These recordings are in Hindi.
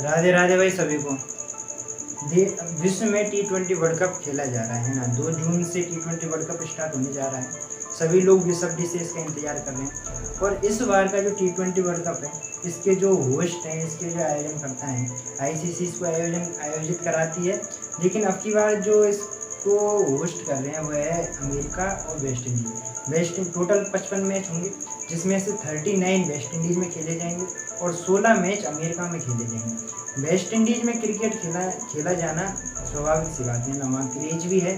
राधे राधे भाई सभी को। विश्व में T20 वर्ल्ड कप खेला जा रहा है ना। 2 जून से T20 वर्ल्ड कप स्टार्ट होने जा रहा है। सभी लोग बेसब्री से इसका इंतजार कर रहे हैं। और इस बार का जो T20 वर्ल्ड कप है, इसके जो होस्ट हैं, इसके जो आयोजन करता है, ICC इसको आयोजित कराती है। लेकिन अब की बार जो इसको होस्ट कर रहे हैं वो है अमेरिका और वेस्ट इंडीज। टोटल 55 मैच होंगे, जिसमें से 39 वेस्ट इंडीज में खेले जाएंगे और 16 मैच अमेरिका में खेले जाएंगे। वेस्ट इंडीज में क्रिकेट खेला जाना स्वाभाविक सी बात है ना। वहाँ क्रेज भी है,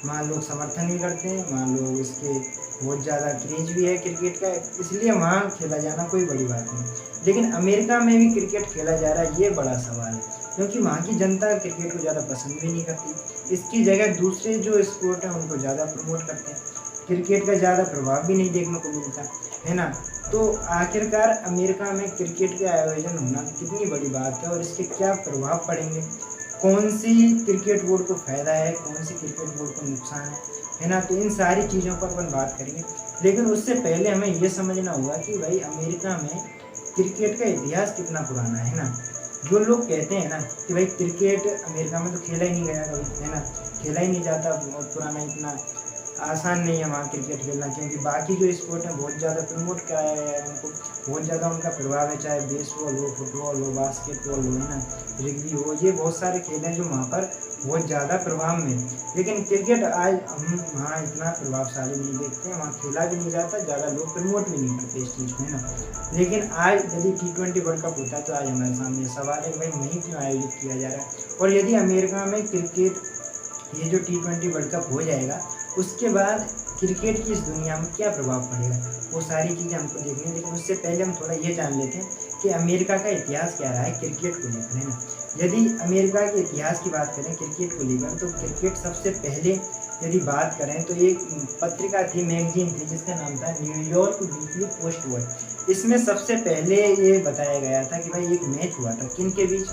वहाँ लोग समर्थन भी करते हैं, वहाँ लोग इसके बहुत ज़्यादा क्रेज भी है क्रिकेट का, इसलिए वहाँ खेला जाना कोई बड़ी बात नहीं। लेकिन अमेरिका में भी क्रिकेट खेला जा रहा है, ये बड़ा सवाल है, क्योंकि वहाँ की जनता क्रिकेट को ज़्यादा पसंद भी नहीं करती। इसकी जगह दूसरे जो स्पोर्ट हैं उनको ज़्यादा प्रमोट करते हैं। क्रिकेट का ज़्यादा प्रभाव भी नहीं देखने को मिलता है ना। तो आखिरकार अमेरिका में क्रिकेट के आयोजन होना कितनी बड़ी बात है और इसके क्या प्रभाव पड़ेंगे, कौन सी क्रिकेट बोर्ड को फ़ायदा है, कौन सी क्रिकेट बोर्ड को नुकसान है ना। तो इन सारी चीज़ों पर अपन बात करेंगे। लेकिन उससे पहले हमें ये समझना होगा कि भाई अमेरिका में क्रिकेट का इतिहास कितना पुराना है ना। जो लोग कहते हैं ना कि भाई क्रिकेट अमेरिका में तो खेला ही नहीं गया कभी, है ना, खेला ही नहीं जाता, बहुत पुराना, इतना आसान नहीं है वहाँ क्रिकेट खेलना, क्योंकि बाकी जो स्पोर्ट है बहुत ज़्यादा प्रमोट कराया गया है उनको, बहुत ज़्यादा उनका प्रभाव है, चाहे बेसबॉल हो, फुटबॉल हो, बास्केटबॉल हो, है ना, रग्बी हो, ये बहुत सारे खेल हैं जो वहाँ पर बहुत ज़्यादा प्रभाव में। लेकिन क्रिकेट आज हम वहाँ इतना प्रभावशाली नहीं देखते हैं, वहाँ खेला भी नहीं जाता, ज़्यादा लोग प्रमोट भी नहीं करते इस चीज़ को, है ना। लेकिन आज यदि T20 वर्ल्ड कप होता है तो आज हमारे सामने सवाल है कि भाई वहीं क्यों आयोजित किया जा रहा है। और यदि अमेरिका में क्रिकेट ये जो T20 वर्ल्ड कप हो जाएगा, उसके बाद क्रिकेट की इस दुनिया में क्या प्रभाव पड़ेगा, वो सारी चीज़ें हमको देखनी है। लेकिन उससे पहले हम थोड़ा ये जान लेते हैं कि अमेरिका का इतिहास क्या रहा है क्रिकेट को लेकर, है ना। यदि अमेरिका के इतिहास की बात करें क्रिकेट को लेकर, तो क्रिकेट सबसे पहले यदि बात करें तो एक पत्रिका थी, मैगजीन थी, जिसका नाम था न्यूयॉर्क वीकली पोस्ट वर्ल्ड। इसमें सबसे पहले ये बताया गया था कि भाई एक मैच हुआ था किन के बीच,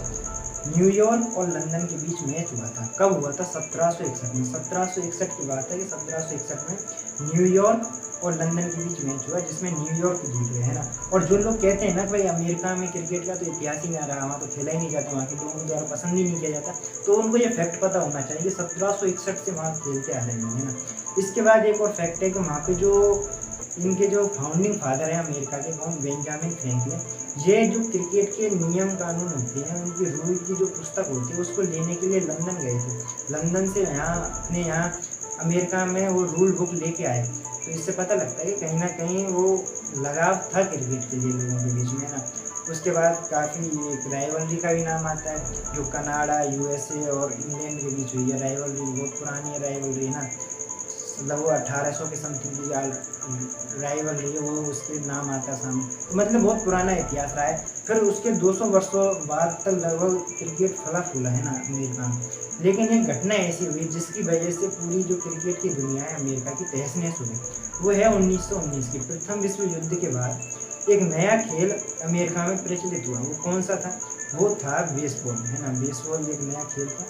न्यूयॉर्क और लंदन के बीच मैच हुआ था। कब हुआ था? 1761 में। 1761 की बात है कि 1761 में न्यूयॉर्क और लंदन के बीच मैच हुआ, जिसमें न्यूयॉर्क जीत गए, है ना। और जो लोग कहते हैं ना भाई अमेरिका में क्रिकेट का तो इतिहास ही नहीं रहा, वहाँ तो खेला ही नहीं जाता, वहाँ के लोगों द्वारा पसंद ही नहीं किया जाता, तो उनको ये फैक्ट पता होना चाहिए कि 1761 से वहाँ खेलते आ रहे हैं, है ना। इसके बाद एक और फैक्ट है कि वहाँ पे जो इनके जो फाउंडिंग फादर हैं अमेरिका के, कौन? Benjamin Franklin. ये जो क्रिकेट के नियम कानून होते हैं, उनकी रूल की जो पुस्तक होती है, उसको लेने के लिए लंदन गए थे। लंदन से अपने यहाँ अमेरिका में वो रूल बुक लेके आए। तो इससे पता लगता है कि कहीं ना कहीं वो लगाव था क्रिकेट के लिए लोगों के बीच में, ना। उसके बाद काफ़ी एक राइवलरी का भी नाम आता है, जो कनाडा, USA और इंग्लैंड के बीच हुई है राइवलरी, बहुत पुरानी है राइवलरी, ना। मतलब वो 1800 के समथिंग की राइवलरी है, वो उसके नाम आता है सामने। तो मतलब बहुत पुराना इतिहास रहा है। फिर उसके 200 वर्षों बाद तक लगभग क्रिकेट फला फूला, है ना, अमेरिका में। लेकिन एक घटना ऐसी हुई जिसकी वजह से पूरी जो क्रिकेट की दुनिया है अमेरिका की तहस नहस हो गई। वो है 1919 की प्रथम विश्व युद्ध के बाद एक नया खेल अमेरिका में प्रचलित हुआ। वो कौन सा था? वो था बेसबॉल, है ना। बेसबॉल एक नया खेल था,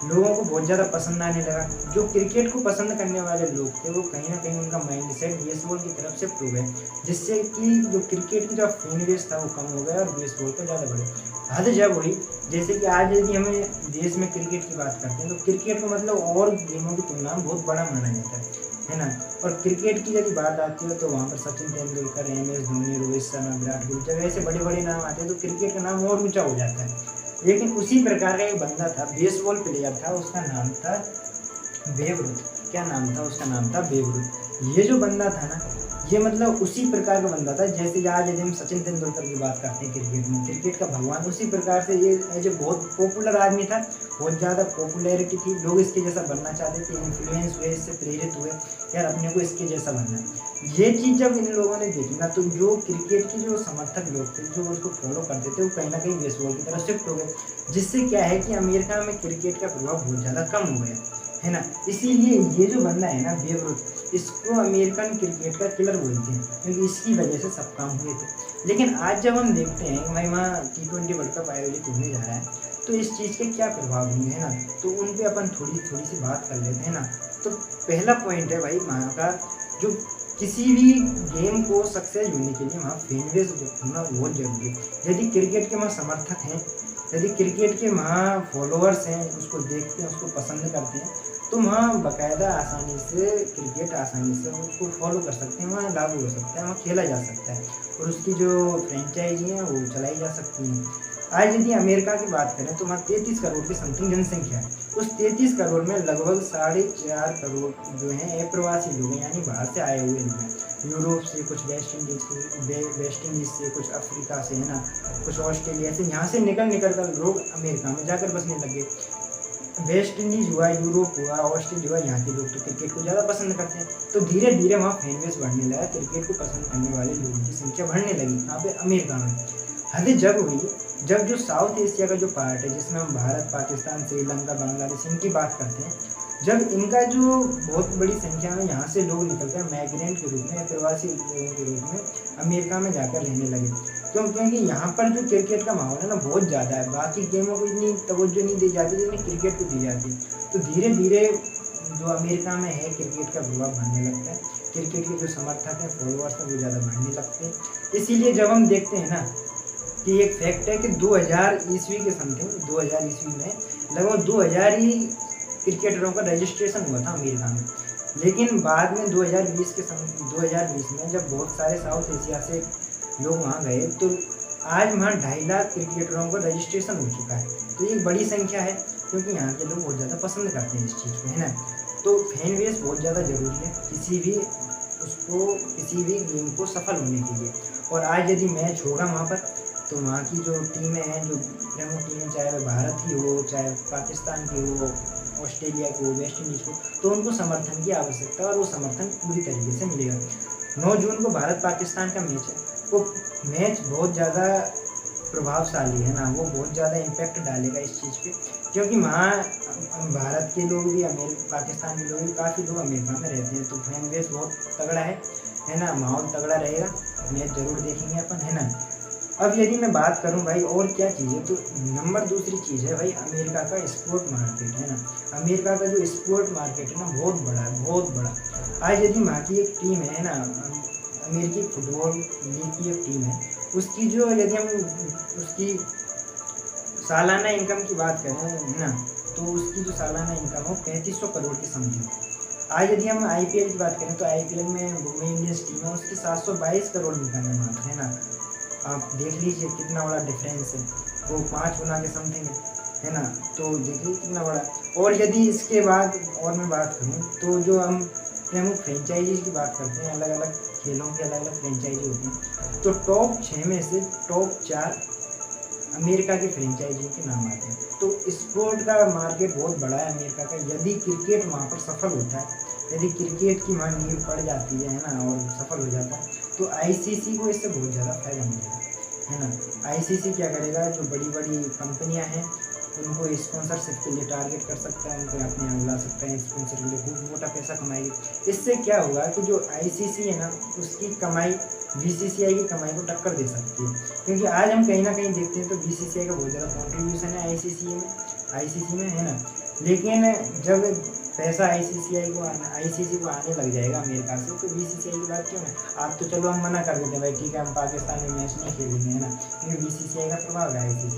लोगों को बहुत ज़्यादा पसंद आने लगा। जो क्रिकेट को पसंद करने वाले लोग थे वो कहीं ना कहीं उनका माइंड सेट बेसबॉल की तरफ शिफ्ट हो गया, जिससे कि जो क्रिकेट की जो फैन बेस था वो कम हो गया और बेसबॉल का ज़्यादा बढ़ा। हद जब हुई, जैसे कि आज यदि हमें देश में क्रिकेट की बात करते हैं तो क्रिकेट को मतलब और गेमों की तुलना में बहुत बड़ा माना जाता है ना। और क्रिकेट की यदि बात आती है तो वहाँ पर सचिन तेंदुलकर, MS धोनी, रोहित शर्मा, विराट कोहली, जब ऐसे बड़े बड़े नाम आते हैं तो क्रिकेट का नाम और ऊंचा हो जाता है। लेकिन उसी प्रकार का एक बंदा था, बेसबॉल प्लेयर था, उसका नाम था बेब रुथ। क्या नाम था? उसका नाम था बेब रुथ। ये जो बंदा था ना, ये मतलब उसी प्रकार का बंदा था जैसे आज यदि हम सचिन तेंदुलकर की बात करते हैं क्रिकेट में, क्रिकेट का भगवान, उसी प्रकार से ये जो बहुत पॉपुलर आदमी था, बहुत ज़्यादा पॉपुलैरिटी थी, लोग इसके जैसा बनना चाहते थे, इन्फ्लुएंस हुए, इससे प्रेरित हुए, यार अपने को इसके जैसा बनना है। ये चीज़ जब इन लोगों ने देखी ना, तो जो क्रिकेट के जो समर्थक लोग थे, जो उसको फॉलो करते थे, वो कहीं ना कहीं बेसबॉल की तरफ शिफ्ट हो गए, जिससे क्या है कि अमेरिका में क्रिकेट का प्रभाव बहुत ज़्यादा कम हो गया, है ना। इसीलिए ये जो बंदा है ना बेब रुथ, इसको अमेरिकन क्रिकेट का किलर बोलते हैं, क्योंकि इसकी वजह से सब काम हुए थे। लेकिन आज जब हम देखते हैं कि भाई वहाँ T20 वर्ल्ड कप आयोजित होने जा रहा है, तो इस चीज़ के क्या प्रभाव होंगे, है ना, तो उन पर अपन थोड़ी सी बात कर लेते हैं ना। तो पहला पॉइंट है भाई वहाँ का, जो किसी भी गेम को सक्सेस होने के लिए वहाँ फैन बेस होना बहुत जरूरी है। यदि क्रिकेट के वहाँ समर्थक हैं यदि क्रिकेट के वहाँ फॉलोअर्स हैं, उसको देखते हैं, उसको पसंद करते हैं, तो वहाँ बाकायदा आसानी से क्रिकेट आसानी से उसको फॉलो कर सकते हैं, वहाँ लागू हो सकता है, वहाँ खेला जा सकता है और उसकी जो फ्रेंचाइजी हैं वो चलाई जा सकती हैं। आज यदि अमेरिका की बात करें तो वहाँ 33 करोड़ की समथिंग जनसंख्या है। उस 33 करोड़ में लगभग 4.5 करोड़ जो हैं अप्रवासी लोग हैं, यानी बाहर से आए हुए लोग हैं। यूरोप से, कुछ वेस्ट इंडीज से, कुछ अफ्रीका से, है ना, कुछ ऑस्ट्रेलिया से, यहाँ से निकल कर लोग अमेरिका में जाकर बसने लगे। वेस्ट इंडीज हुआ, यूरोप हुआ, ऑस्ट्रेलिया हुआ, यहाँ के लोग तो क्रिकेट को ज़्यादा पसंद करते हैं, तो धीरे धीरे वहाँ फैन बेस बढ़ने लगा, क्रिकेट को पसंद करने वाले लोगों की संख्या बढ़ने लगी। यहाँ पे अमेरिका में हद जब हुई, जब जो साउथ एशिया का जो पार्ट है, जिसमें हम भारत, पाकिस्तान, श्रीलंका, बांग्लादेश इनकी बात करते हैं, जब इनका जो बहुत बड़ी संख्या में यहाँ से लोग निकल कर माइग्रेंट के रूप में, प्रवासी लोगों के रूप में अमेरिका में जाकर रहने लगे। क्योंकि यहाँ पर जो क्रिकेट का माहौल है ना बहुत ज़्यादा है, बाकी गेमों को इतनी तवज्जो नहीं दी जाती जितनी क्रिकेट को दी जाती है। तो धीरे धीरे जो अमेरिका में है क्रिकेट का प्रभाव बढ़ने लगता है, क्रिकेट के जो समर्थक हैं, फॉलोअर्स हैं, वो ज़्यादा बढ़ने लगते हैं। इसीलिए जब हम देखते हैं ना कि एक फैक्ट है कि 2000 ईस्वी के समथिंग, 2000 ईस्वी में लगभग 2000 ही क्रिकेटरों का रजिस्ट्रेशन हुआ था अमेरिका में। लेकिन बाद में 2020 में जब बहुत सारे साउथ एशिया से लोग वहाँ गए, तो आज वहाँ 2.5 लाख क्रिकेटरों का रजिस्ट्रेशन हो चुका है। तो ये एक बड़ी संख्या है, क्योंकि यहाँ के लोग बहुत ज़्यादा पसंद करते हैं इस चीज़ को, है ना। तो फैन बेस बहुत ज़्यादा ज़रूरी है किसी भी गेम को सफल होने के लिए। और आज यदि मैच होगा वहाँ पर, तो वहाँ की जो टीमें हैं, जो प्रमुख टीमें, चाहे भारत की हो, चाहे पाकिस्तान की हो, ऑस्ट्रेलिया की हो, वेस्ट इंडीज़ को, तो उनको समर्थन की आवश्यकता है और वो समर्थन पूरी तरीके से मिलेगा। 9 जून को भारत पाकिस्तान का मैच है, वो मैच बहुत ज़्यादा प्रभावशाली है ना, वो बहुत ज़्यादा इम्पैक्ट डालेगा इस चीज़ पे, क्योंकि वहाँ भारत के लोग भी, पाकिस्तान के लोग भी, काफ़ी लोग अमेरिका में रहते हैं, तो फैन बेस बहुत तगड़ा है ना, माहौल तगड़ा रहेगा, मैच ज़रूर देखेंगे अपन, है ना। अब यदि मैं बात करूं भाई और क्या चीज़ है, तो नंबर दूसरी चीज़ है भाई अमेरिका का स्पोर्ट मार्केट, है ना। अमेरिका का जो स्पोर्ट मार्केट है ना बहुत बड़ा है, बहुत बड़ा। आज यदि वहाँ की एक टीम है ना, अमेरिकी फुटबॉल लीग की एक टीम है, उसकी जो, यदि हम उसकी सालाना इनकम की बात करें, है ना, तो उसकी जो सालाना इनकम हो 3500 करोड़ की समथिंग। आज यदि हम IPL की बात करें, तो IPL में मुंबई इंडियंस टीम है, उसकी 722 करोड़ इनकम है मात्र, है ना। आप देख लीजिए कितना बड़ा डिफरेंस है, वो 5 गुना के समथिंग है ना। तो देखिए कितना बड़ा। और यदि इसके बाद और मैं बात करूँ, तो जो हम प्रमुख फ्रेंचाइजी की बात करते हैं, अलग अलग खेलों के अलग अलग फ्रेंचाइजी होती हैं, तो टॉप 6 में से टॉप 4 अमेरिका की फ्रेंचाइजी के नाम आते हैं। तो स्पोर्ट का मार्केट बहुत बड़ा है अमेरिका का। यदि क्रिकेट वहाँ पर सफल होता है, यदि क्रिकेट की वहाँ नींव पड़ जाती है ना, और सफल हो जाता है, तो ICC को इससे बहुत ज़्यादा फायदा मिलेगा, है ना। ICC क्या करेगा, जो बड़ी बड़ी कंपनियां हैं उनको स्पॉन्सरशिप के लिए टारगेट कर सकता है, उनको अपने यहाँ बुला सकता है, स्पॉन्सर के लिए खूब मोटा पैसा कमाएगी। इससे क्या होगा कि जो ICC है ना, उसकी कमाई BCCI की कमाई को टक्कर दे सकती है। क्योंकि आज हम कहीं ना कहीं देखते हैं तो BCCI का बहुत ज़्यादा कॉन्ट्रीब्यूशन है ICC में, है ना। लेकिन जब पैसा ICC को आने लग जाएगा अमेरिका से, तो BCCI की बात क्यों है। आप तो चलो हम मना कर देते हैं भाई, ठीक है हम पाकिस्तान में मैच नहीं खेलेंगे, है ना, क्योंकि BCCI का प्रभाव है ICC।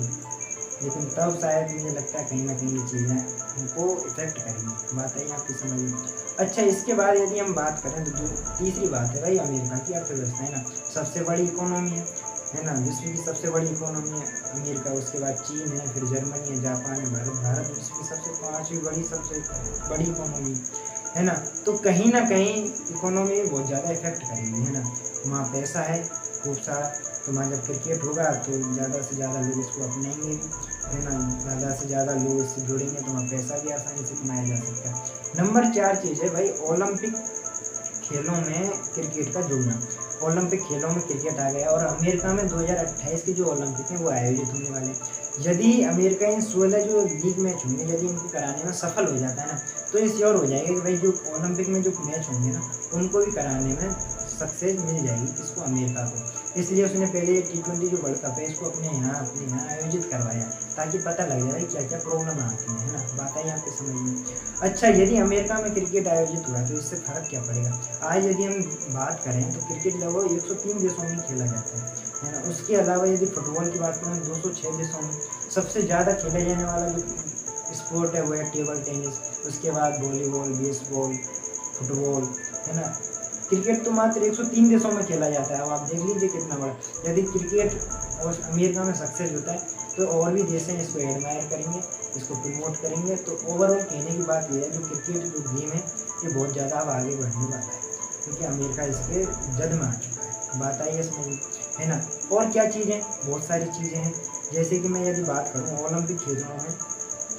लेकिन तब शायद मुझे लगता है कहीं ना कहीं ये चीज़ें हमको इफेक्ट करेंगी। बात है आपकी समझ में। अच्छा, इसके बाद यदि हम बात करें, तो जो तीसरी बात है भाई अमेरिका की अर्थव्यवस्था, है ना। सबसे बड़ी इकोनॉमी है ना, विश्व की सबसे बड़ी इकोनॉमी है अमेरिका, उसके बाद चीन है, फिर जर्मनी है, जापान है, भारत विश्व की सबसे 5वीं सबसे बड़ी इकोनॉमी, है ना। तो कहीं ना कहीं इकोनॉमी बहुत ज़्यादा इफेक्ट करेगी, है ना। वहाँ पैसा है खूब सारा, तो वहाँ जब क्रिकेट होगा तो ज़्यादा से ज़्यादा लोग इसको अपनाएंगे, है ना, ज़्यादा से ज़्यादा लोग इससे जुड़ेंगे, तो वहाँ पैसा भी आसानी से कमाया जा सकता है। नंबर 4 चीज़ है भाई ओलंपिक खेलों में क्रिकेट का जुड़ना। ओलंपिक खेलों में क्रिकेट आ गया, और अमेरिका में 2028 के जो ओलंपिक हैं वो आयोजित होने वाले हैं। यदि अमेरिका इन 16 जो लीग मैच होंगे, यदि इनको कराने में सफल हो जाता है ना, तो ये श्योर हो जाएगा कि भाई जो ओलंपिक में जो मैच होंगे ना, उनको भी कराने में सक्सेस मिल जाएगी, इसको अमेरिका को। इसलिए उसने पहले T20 जो वर्ल्ड कप है इसको अपने यहाँ आयोजित करवाया। ताकि पता लग जाए क्या क्या प्रॉब्लम आती है ना, बात आई आपके समझ में। अच्छा, यदि अमेरिका में क्रिकेट आयोजित हुआ तो इससे फ़र्क क्या पड़ेगा। आज यदि हम बात करें तो क्रिकेट लगभग 103 देशों में खेला जाता है ना। उसके अलावा यदि फुटबॉल की बात करें 206 देशों में। सबसे ज़्यादा खेला जाने वाला जो स्पोर्ट है वो है टेबल टेनिस, उसके बाद वॉलीबॉल, बेसबॉल, फुटबॉल, है ना। क्रिकेट तो मात्र 103 देशों में खेला जाता है। अब आप देख लीजिए कितना बड़ा। यदि क्रिकेट और अमेरिका में सक्सेस होता है तो और भी देश हैं इसको एडमायर करेंगे, इसको प्रमोट करेंगे। तो ओवरऑल कहने की बात यह है, जो क्रिकेट जो गेम है ये बहुत ज़्यादा अब आगे बढ़ने वाला है, क्योंकि अमेरिका इसके जद में आ चुका है। बात आई है समझ में, है ना। और क्या चीज़ें, बहुत सारी चीज़ें हैं। जैसे कि मैं यदि बात करूँ ओलंपिक खेलों में,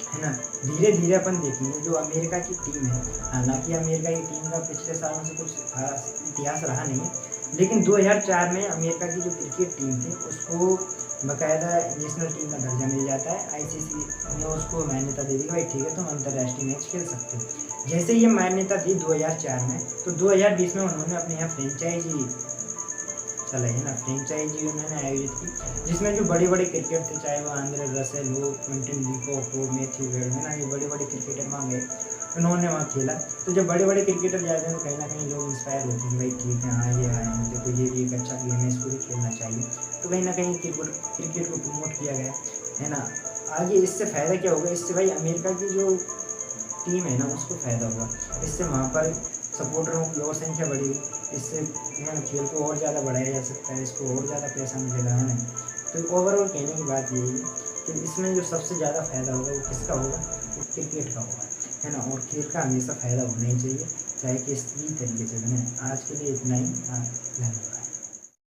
है ना, धीरे धीरे अपन देखेंगे जो अमेरिका की टीम है, हालांकि अमेरिका की टीम का पिछले सालों से कुछ खास इतिहास रहा नहीं है, लेकिन 2004 में अमेरिका की जो क्रिकेट टीम थी उसको बाकायदा नेशनल टीम का दर्जा मिल जाता है। आईसीसी ने उसको मान्यता दे दी, भाई ठीक है तुम अंतर्राष्ट्रीय मैच खेल सकते हो। जैसे ये मान्यता थी 2004 में, तो 2020 में उन्होंने अपने यहाँ फ्रेंचाइजी चलाई है ना, फ्रेंचाइजी उन्होंने आयोजित की, जिसमें जो बड़े बड़े क्रिकेट थे, चाहे वो आंद्रे रसेल हो, क्विंटन डिकॉक हो, मैथ्यू वेड, है ना, ये बड़े बड़े क्रिकेटर वहाँ गए, उन्होंने वहाँ खेला। तो जब बड़े बड़े क्रिकेटर जाते हैं तो कहीं ना कहीं लोग इंस्पायर होते हैं, भाई ठीक है हाँ ये आए हैं, देखो ये भी एक अच्छा गेम है, इसको भी खेलना चाहिए। तो कहीं ना कहीं क्रिकेट को प्रमोट किया गया, है ना। आगे इससे फ़ायदा क्या होगा, इससे भाई अमेरिका की जो टीम है ना उसको फ़ायदा होगा, इससे वहाँ पर सपोर्टरों की और संख्या बढ़ेगी, इससे खेल को और ज़्यादा बढ़ाया जा सकता है, इसको और ज़्यादा पैसा मिलेगा, है ना। तो ओवरऑल कहने की बात यही है कि इसमें जो सबसे ज़्यादा फ़ायदा होगा वो किसका होगा, वो क्रिकेट का होगा, है ना। और खेल का हमेशा फ़ायदा होना ही चाहिए, चाहे किसी तरीके से बने। आज के लिए इतना ही, हाँ धन्यवाद।